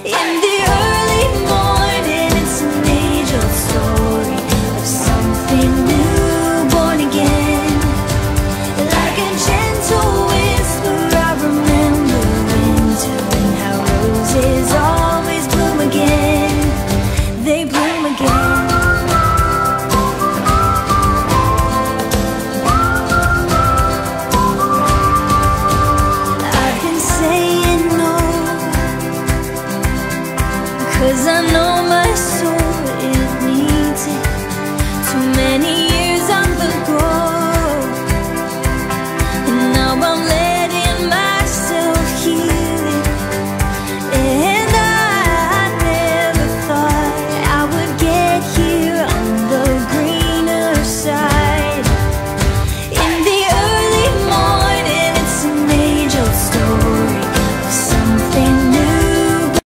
In the early morning, it's an age-old story of something new born again. Like a gentle whisper, I remember winter and how roses always bloom again. They bloom again. I've been saying no, 'cause I know